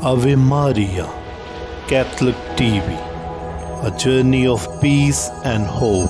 Ave Maria, Catholic TV, a journey of peace and hope.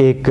1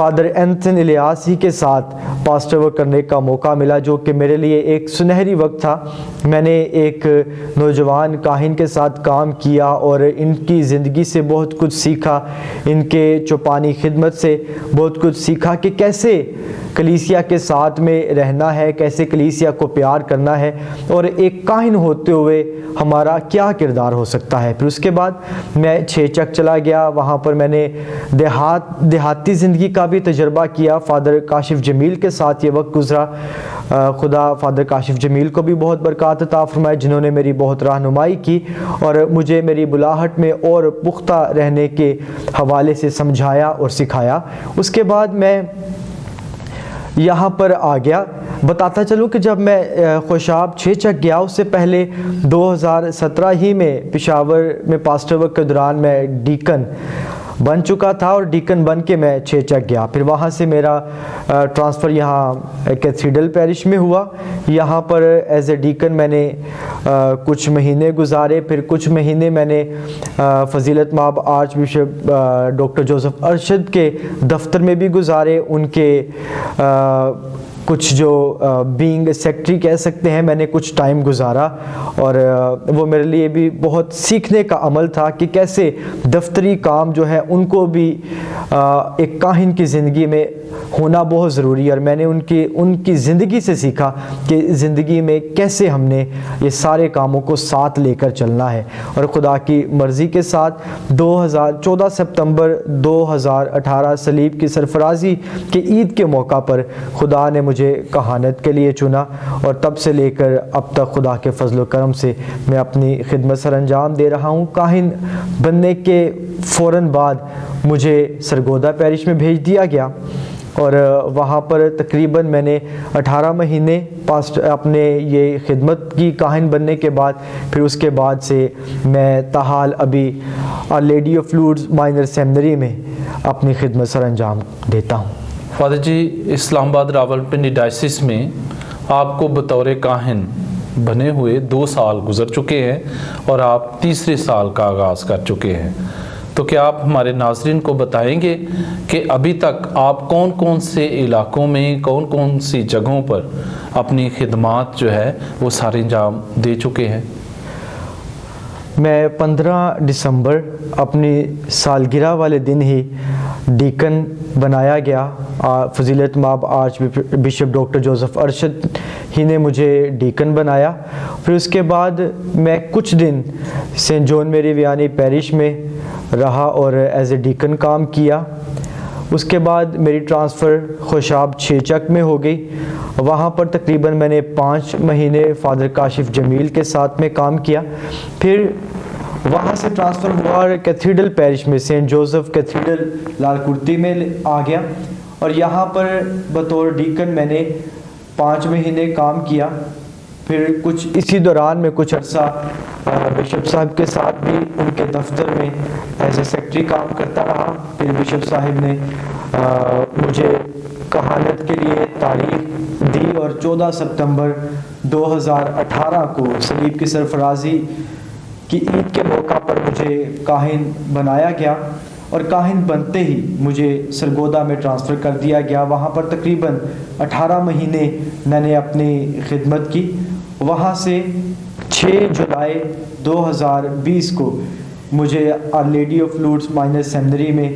father اینتھن الیاس ہی کے ساتھ پاسٹر ورک کرنے کا موقع ملا، جو کہ میرے لیے ایک سنہری وقت تھا۔ میں نے ایک نوجوان کاہن کے ساتھ کام کیا اور ان کی زندگی سے بہت کچھ سیکھا، ان کے چوپانی خدمت سے بہت کچھ سیکھا کہ کیسے کلیسیا کے ساتھ میں رہنا ہے، کیسے کلیسیا کو پیار کرنا ہے، اور ایک کاہن ہوتے ہوئے ہمارا کیا کردار ہو سکتا ہے۔ پھر اس کے بعد میں چھیچک چلا گیا، وہاں پر میں نے دیہاتی زندگی کا بھی تجربہ کیا، فادر کاشف جمیل کے ساتھ یہ وقت گزرا۔ خدا فادر کاشف جمیل کو بھی بہت برکات عطا فرمائے، جنہوں نے میری بہت رہنمائی کی اور مجھے میری بلاہٹ میں اور پختہ رہنے کے حوالے سے سمجھایا اور سکھایا۔ اس کے بعد میں یہاں پر آ گیا۔ بتاتا چلوں کہ جب میں خوشاب چھیچک گیا، اس سے پہلے 2017 ہی میں پشاور میں پاسٹر ورک کے دوران میں ڈیکن بن چکا تھا، اور ڈیکن بن کے میں چھیچک گیا۔ پھر وہاں سے میرا ٹرانسفر یہاں کیتھیڈرل پیرش میں ہوا۔ یہاں پر ایز اے ڈیکن میں نے کچھ مہینے گزارے، پھر کچھ مہینے میں نے فضیلت مآب archbishop doctor Joseph Arshad کے دفتر میں بھی گزارے۔ ان کے کچھ جو بینگ سیکٹری کہہ سکتے ہیں، میں نے کچھ ٹائم گزارا، اور وہ میرے لیے بھی بہت سیکھنے کا عمل تھا کہ کیسے دفتری کام جو ہے ان کو بھی ایک کاہن کی زندگی میں ہونا بہت ضروری ہے۔ اور میں نے ان کی زندگی سے سیکھا کہ زندگی میں کیسے ہم نے یہ سارے کاموں کو ساتھ لے کر چلنا ہے۔ اور خدا کی مرضی کے ساتھ 14 سپتمبر 2018 صلیب کی سرفرازی کے عید کے موقع پر خدا نے مجھے کہانت کے لیے چنا، اور تب سے لے کر اب تک خدا کے فضل و کرم سے میں اپنی خدمت سر انجام دے رہا ہوں۔ کاہن بننے کے فوراً بعد مجھے سرگودا پیرش میں بھیج دیا گیا، اور وہاں پر تقریباً میں نے 18 مہینے اپنے یہ خدمت کی کاہن بننے کے بعد۔ پھر اس کے بعد سے میں تاحال ابھی lady of lords minor seminary میں اپنی خدمت سر انجام دیتا ہوں۔ فادر جی، اسلام آباد راولپنڈی ڈائسس میں آپ کو بطور کاہن بنے ہوئے 2 سال گزر چکے ہیں، اور آپ تیسرے سال کا آغاز کر چکے ہیں۔ تو کیا آپ ہمارے ناظرین کو بتائیں گے کہ ابھی تک آپ کون کون سے علاقوں میں، کون کون سی جگہوں پر اپنی خدمات جو ہے وہ سارے انجام دے چکے ہیں؟ میں 15 دسمبر اپنی سالگرہ والے دن ہی ڈیکن بنایا گیا۔ فضیلت مآب archbishop doctor Joseph Arshad ہی نے مجھے ڈیکن بنایا۔ پھر اس کے بعد میں کچھ دن سینٹ جون میری ویانی پیرش میں رہا اور ایز اے ڈیکن کام کیا۔ اس کے بعد میری ٹرانسفر خوشاب چھیچک میں ہو گئی۔ وہاں پر تقریباً میں نے 5 مہینے فادر کاشف جمیل کے ساتھ میں کام کیا۔ پھر وہاں سے ٹرانسفر ہوا اور کیتھیڈرل پیرش میں سینٹ جوزف کیتھیڈرل لال کرتی میں آ گیا، اور یہاں پر بطور ڈیکن میں نے 5 مہینے کام کیا۔ پھر کچھ اسی دوران میں کچھ عرصہ بشپ صاحب کے ساتھ بھی ان کے دفتر میں ایز اے سیکٹری کام کرتا رہا۔ پھر بشپ صاحب نے مجھے کہانت کے لیے تاریخ دی، اور 14 سپتمبر 2018 کو صلیب کی سرفرازی کی عید کے موقع پر مجھے کاہن بنایا گیا، اور کاہن بنتے ہی مجھے سرگودا میں ٹرانسفر کر دیا گیا۔ وہاں پر تقریباً 18 مہینے میں نے اپنی خدمت کی۔ وہاں سے 6 جولائی 2020 کو مجھے are lady of lords minor seminary میں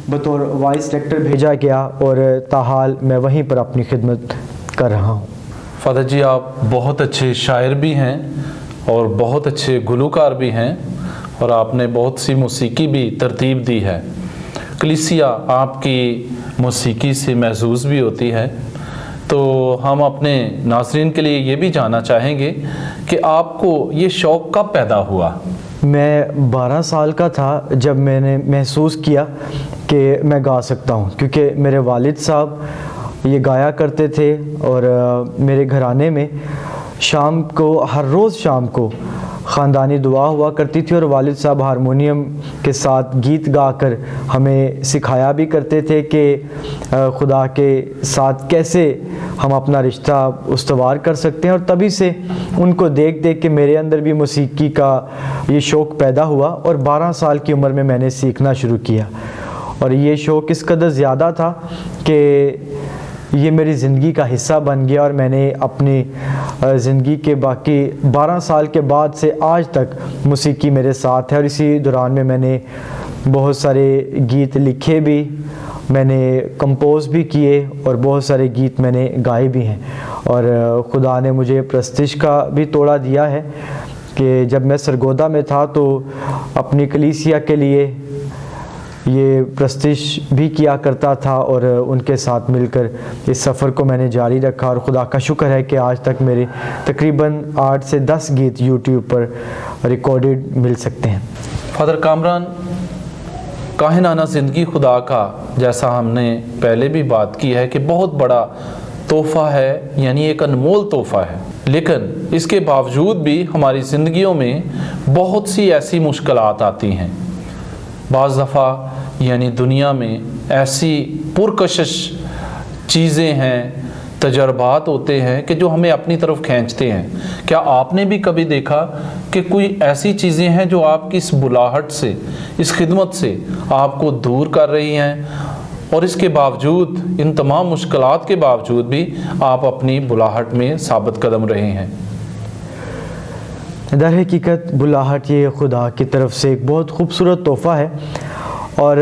بطور وائس ریکٹر بھیجا گیا، اور تاحال میں وہیں پر اپنی خدمت کر رہا ہوں۔ فادر جی، آپ بہت اچھے شاعر بھی ہیں اور بہت اچھے گلوکار بھی ہیں، اور آپ نے بہت سی موسیقی بھی ترتیب دی ہے۔ کلیسیا آپ کی موسیقی سے محظوظ بھی ہوتی ہے، تو ہم اپنے ناظرین کے لیے یہ بھی جاننا چاہیں گے کہ آپ کو یہ شوق کب پیدا ہوا؟ میں 12 سال کا تھا جب میں نے محسوس کیا کہ میں گا سکتا ہوں، کیونکہ میرے والد صاحب یہ گایا کرتے تھے، اور میرے گھرانے میں شام کو، ہر روز شام کو خاندانی دعا ہوا کرتی تھی، اور والد صاحب ہارمونیم کے ساتھ گیت گا کر ہمیں سکھایا بھی کرتے تھے کہ خدا کے ساتھ کیسے ہم اپنا رشتہ استوار کر سکتے ہیں۔ اور تبھی سے ان کو دیکھ دیکھ کے میرے اندر بھی موسیقی کا یہ شوق پیدا ہوا، اور 12 سال کی عمر میں نے سیکھنا شروع کیا، اور یہ شوق اس قدر زیادہ تھا کہ یہ میری زندگی کا حصہ بن گیا، اور میں نے اپنی زندگی کے باقی 12 سال کے بعد سے آج تک موسیقی میرے ساتھ ہے، اور اسی دوران میں نے بہت سارے گیت لکھے بھی، میں نے کمپوز بھی کیے، اور بہت سارے گیت میں نے گائے بھی ہیں، اور خدا نے مجھے پرستش کا بھی توڑا دیا ہے کہ جب میں سرگودا میں تھا تو اپنی کلیسیا کے لیے یہ پرستش بھی کیا کرتا تھا، اور ان کے ساتھ مل کر اس سفر کو میں نے جاری رکھا، اور خدا کا شکر ہے کہ آج تک میرے تقریباً 8 سے 10 گیت یوٹیوب پر ریکارڈڈ مل سکتے ہیں۔ فادر کامران، کاہنانہ زندگی خدا کا، جیسا ہم نے پہلے بھی بات کی ہے کہ بہت بڑا تحفہ ہے، یعنی ایک انمول تحفہ ہے، لیکن اس کے باوجود بھی ہماری زندگیوں میں بہت سی ایسی مشکلات آتی ہیں۔ بعض دفعہ یعنی دنیا میں ایسی پرکشش چیزیں ہیں، تجربات ہوتے ہیں کہ جو ہمیں اپنی طرف کھینچتے ہیں۔ کیا آپ نے بھی کبھی دیکھا کہ کوئی ایسی چیزیں ہیں جو آپ کی اس بلاہٹ سے، اس خدمت سے آپ کو دور کر رہی ہیں، اور اس کے باوجود، ان تمام مشکلات کے باوجود بھی آپ اپنی بلاہٹ میں ثابت قدم رہے ہیں؟ در حقیقت بلاہٹ یہ خدا کی طرف سے ایک بہت خوبصورت تحفہ ہے، اور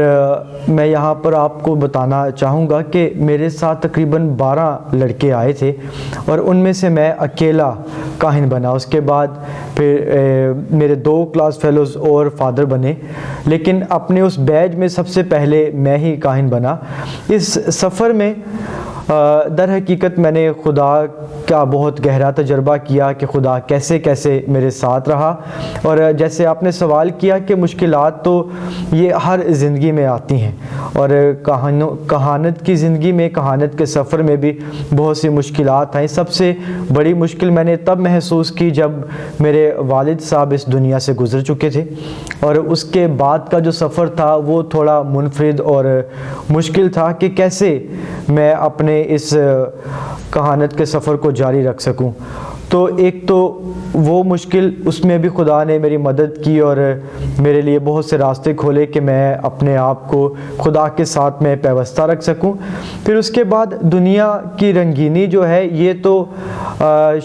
میں یہاں پر آپ کو بتانا چاہوں گا کہ میرے ساتھ تقریباً 12 لڑکے آئے تھے، اور ان میں سے میں اکیلا کاہن بنا۔ اس کے بعد پھر میرے 2 کلاس فیلوز اور فادر بنے، لیکن اپنے اس بیچ میں سب سے پہلے میں ہی کاہن بنا۔ اس سفر میں در حقیقت میں نے خدا کا بہت گہرا تجربہ کیا کہ خدا کیسے کیسے میرے ساتھ رہا، اور جیسے آپ نے سوال کیا کہ مشکلات تو یہ ہر زندگی میں آتی ہیں، اور کہانت کی زندگی میں، کہانت کے سفر میں بھی بہت سی مشکلات آئیں۔ سب سے بڑی مشکل میں نے تب محسوس کی جب میرے والد صاحب اس دنیا سے گزر چکے تھے، اور اس کے بعد کا جو سفر تھا وہ تھوڑا منفرد اور مشکل تھا کہ کیسے میں اپنے اس کہانت کے سفر کو جاری رکھ سکوں۔ تو ایک تو وہ مشکل، اس میں بھی خدا نے میری مدد کی اور میرے لیے بہت سے راستے کھولے کہ میں اپنے آپ کو خدا کے ساتھ میں پیوستہ رکھ سکوں۔ پھر اس کے بعد دنیا کی رنگینی جو ہے یہ تو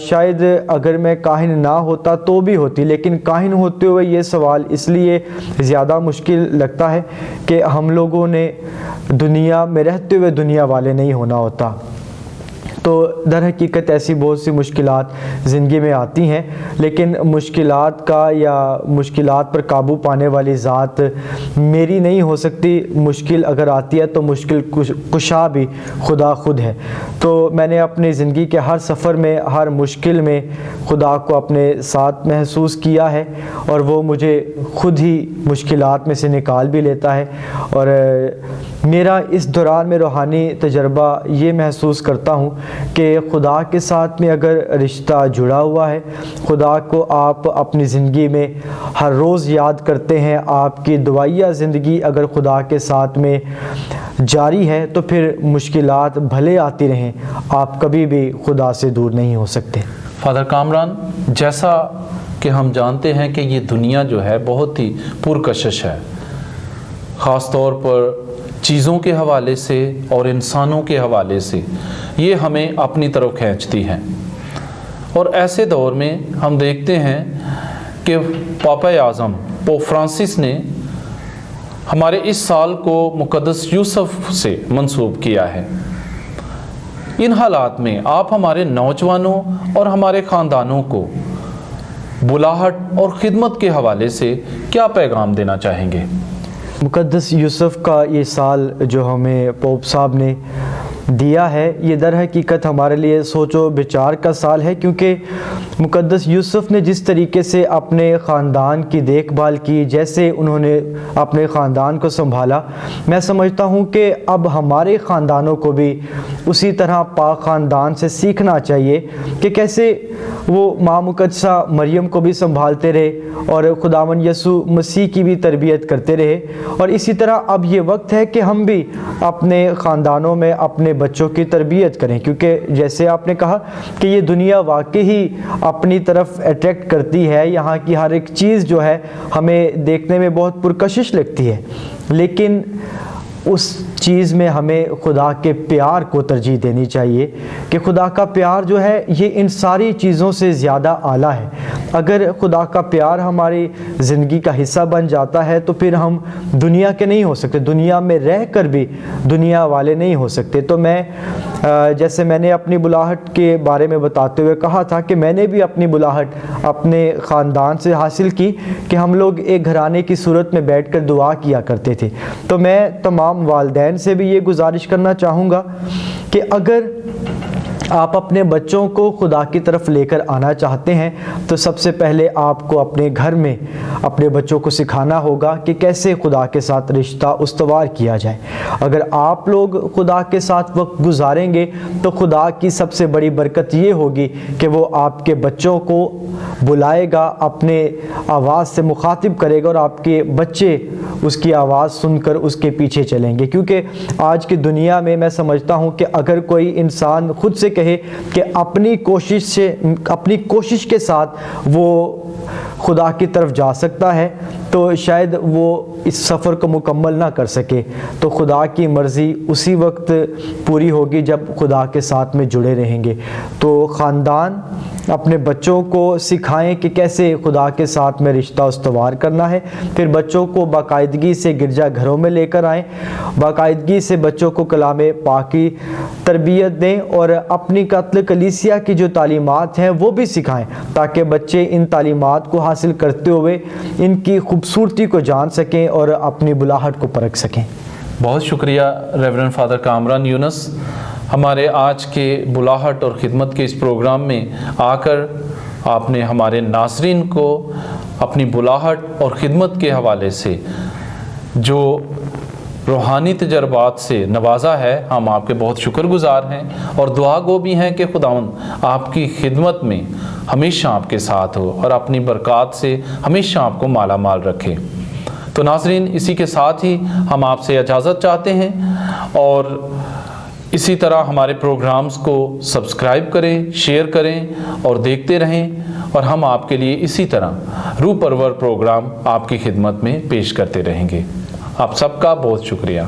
شاید اگر میں کاہن نہ ہوتا تو بھی ہوتی، لیکن کاہن ہوتے ہوئے یہ سوال اس لیے زیادہ مشکل لگتا ہے کہ ہم لوگوں نے دنیا میں رہتے ہوئے دنیا والے نہیں ہونا ہوتا۔ تو در حقیقت ایسی بہت سی مشکلات زندگی میں آتی ہیں، لیکن مشکلات کا یا مشکلات پر قابو پانے والی ذات میری نہیں ہو سکتی۔ مشکل اگر آتی ہے تو مشکل کشا بھی خدا خود ہے۔ تو میں نے اپنی زندگی کے ہر سفر میں، ہر مشکل میں خدا کو اپنے ساتھ محسوس کیا ہے، اور وہ مجھے خود ہی مشکلات میں سے نکال بھی لیتا ہے۔ اور میرا اس دوران میں روحانی تجربہ یہ محسوس کرتا ہوں کہ خدا کے ساتھ میں اگر رشتہ جڑا ہوا ہے، خدا کو آپ اپنی زندگی میں ہر روز یاد کرتے ہیں، آپ کی دعائیہ زندگی اگر خدا کے ساتھ میں جاری ہے تو پھر مشکلات بھلے آتی رہیں، آپ کبھی بھی خدا سے دور نہیں ہو سکتے۔ فادر کامران، جیسا کہ ہم جانتے ہیں کہ یہ دنیا جو ہے بہت ہی پرکشش ہے، خاص طور پر چیزوں کے حوالے سے اور انسانوں کے حوالے سے یہ ہمیں اپنی طرف کھینچتی ہے، اور ایسے دور میں ہم دیکھتے ہیں کہ پاپا اعظم پوپ فرانسس نے ہمارے اس سال کو مقدس یوسف سے منسوب کیا ہے۔ ان حالات میں آپ ہمارے نوجوانوں اور ہمارے خاندانوں کو بلاہٹ اور خدمت کے حوالے سے کیا پیغام دینا چاہیں گے؟ مقدس یوسف کا یہ سال جو ہمیں پوپ صاحب نے دیا ہے، یہ در حقیقت ہمارے لیے سوچ و بچار کا سال ہے، کیونکہ مقدس یوسف نے جس طریقے سے اپنے خاندان کی دیکھ بھال کی، جیسے انہوں نے اپنے خاندان کو سنبھالا، میں سمجھتا ہوں کہ اب ہمارے خاندانوں کو بھی اسی طرح پاک خاندان سے سیکھنا چاہیے کہ کیسے وہ ماں مقدسہ مریم کو بھی سنبھالتے رہے اور خداوند یسوع مسیح کی بھی تربیت کرتے رہے، اور اسی طرح اب یہ وقت ہے کہ ہم بھی اپنے خاندانوں میں اپنے بچوں کی تربیت کریں، کیونکہ جیسے آپ نے کہا کہ یہ دنیا واقعی اپنی طرف اٹریکٹ کرتی ہے، یہاں کی ہر ایک چیز جو ہے ہمیں دیکھنے میں بہت پرکشش لگتی ہے، لیکن اس چیز میں ہمیں خدا کے پیار کو ترجیح دینی چاہیے کہ خدا کا پیار جو ہے یہ ان ساری چیزوں سے زیادہ اعلیٰ ہے۔ اگر خدا کا پیار ہماری زندگی کا حصہ بن جاتا ہے تو پھر ہم دنیا کے نہیں ہو سکتے، دنیا میں رہ کر بھی دنیا والے نہیں ہو سکتے۔ تو میں جیسے میں نے اپنی بلاہٹ کے بارے میں بتاتے ہوئے کہا تھا کہ میں نے بھی اپنی بلاہٹ اپنے خاندان سے حاصل کی کہ ہم لوگ ایک گھرانے کی صورت میں بیٹھ کر دعا کیا کرتے تھے۔ تو میں تمام والدین سے بھی یہ گزارش کرنا چاہوں گا کہ اگر آپ اپنے بچوں کو خدا کی طرف لے کر آنا چاہتے ہیں تو سب سے پہلے آپ کو اپنے گھر میں اپنے بچوں کو سکھانا ہوگا کہ کیسے خدا کے ساتھ رشتہ استوار کیا جائے۔ اگر آپ لوگ خدا کے ساتھ وقت گزاریں گے تو خدا کی سب سے بڑی برکت یہ ہوگی کہ وہ آپ کے بچوں کو بلائے گا، اپنے آواز سے مخاطب کرے گا اور آپ کے بچے اس کی آواز سن کر اس کے پیچھے چلیں گے۔ کیونکہ آج کی دنیا میں میں سمجھتا ہوں کہ اگر کوئی انسان خود سے کہے کہ اپنی کوشش کے ساتھ وہ خدا کی طرف جا سکتا ہے تو شاید وہ اس سفر کو مکمل نہ کر سکے۔ تو خدا کی مرضی اسی وقت پوری ہوگی جب خدا کے ساتھ میں جڑے رہیں گے۔ تو خاندان اپنے بچوں کو سکھائیں کہ کیسے خدا کے ساتھ میں رشتہ استوار کرنا ہے، پھر بچوں کو باقاعدگی سے گرجا گھروں میں لے کر آئیں، باقاعدگی سے بچوں کو کلام پاک کی تربیت دیں اور اپنی قتل کلیسیا کی جو تعلیمات ہیں وہ بھی سکھائیں تاکہ بچے ان تعلیمات کو حاصل کرتے ہوئے ان کی خوبصورتی کو جان سکیں اور اپنی بلاہٹ کو پرکھ سکیں۔ بہت شکریہ ریورنڈ فادر کامران یونس، ہمارے آج کے بلاہٹ اور خدمت کے اس پروگرام میں آ کر آپ نے ہمارے ناظرین کو اپنی بلاہٹ اور خدمت کے حوالے سے جو روحانی تجربات سے نوازا ہے۔ ہم آپ کے بہت شکر گزار ہیں اور دعا گو بھی ہیں کہ خداوند آپ کی خدمت میں ہمیشہ آپ کے ساتھ ہو اور اپنی برکات سے ہمیشہ آپ کو مالا مال رکھے۔ تو ناظرین، اسی کے ساتھ ہی ہم آپ سے اجازت چاہتے ہیں اور اسی طرح ہمارے پروگرامز کو سبسکرائب کریں، شیئر کریں اور دیکھتے رہیں، اور ہم آپ کے لیے اسی طرح روح پرور پروگرام آپ کی خدمت میں پیش کرتے رہیں گے۔ آپ سب کا بہت شکریہ۔